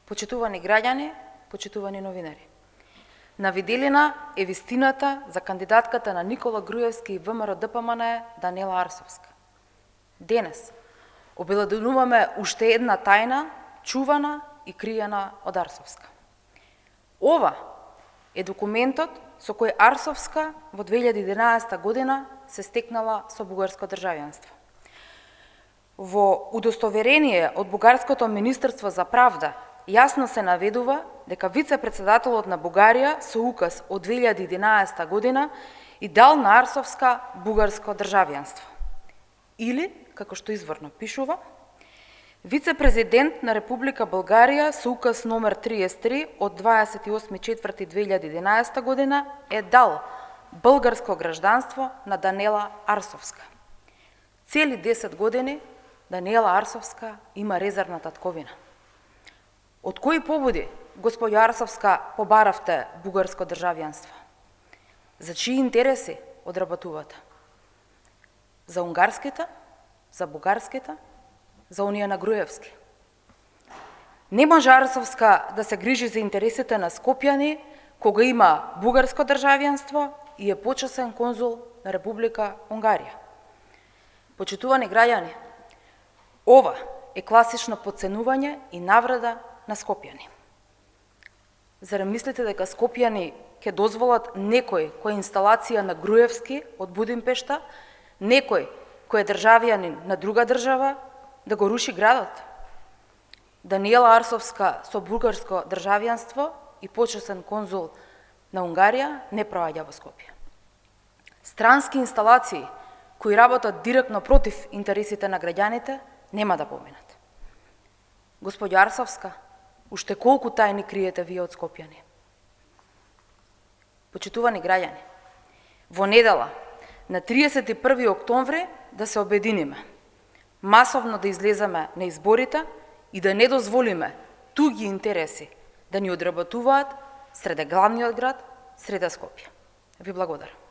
Почитувани граѓани, почитувани новинари. На виделина е вистината за кандидатката на Никола Груевски и ВМРО ДПМН Даниела Арсовска. Денес обелоденуваме уште една тајна, чувана и криена од Арсовска. Ова е документот со кој Арсовска во 2011 година се стекнала со бугарско државјанство. Во удостоверение од Бугарското Министерство за правда јасно се наведува дека вице-председателот на Бугарија со указ од 2011 година и дал на Арсовска бугарско државјанство. Или, како што изворно пишува, вице-президент на Република Българија со указ номер 33 од 28.4.2011 година е дал българско гражданство на Даниела Арсовска. Цели 10 години Даниела Арсовска има резервна татковина. Од кои поводи, господја Арсовска, побаравте бугарско државјанство? За чии интереси одработувате? За унгарските? За бугарските? За оние на Груевски? Не може Арсовска да се грижи за интересите на скопјани, кога има бугарско државјанство и е почесен конзул на Република Унгарија. Почитувани граѓани, ова е класично подценување и навреда на скопјани. Зарем мислите дека скопјани ќе дозволат некој кој е инсталација на Груевски од Будимпешта, некој кој е државјанин на друга држава, да го руши градот? Даниела Арсовска со бугарско државјанство и почесен конзул на Унгарија не проаѓа во Скопје. Странски инсталации кои работат директно против интересите на граѓаните нема да поминат. Господја Арсовска, уште колку тајни криете вие од скопјани? Почитувани граѓани, во недела, на 31. октомври, да се обединиме, масовно да излеземе на изборите и да не дозволиме туги интереси да ни одработуваат среде главниот град, среде Скопје. Ви благодарам.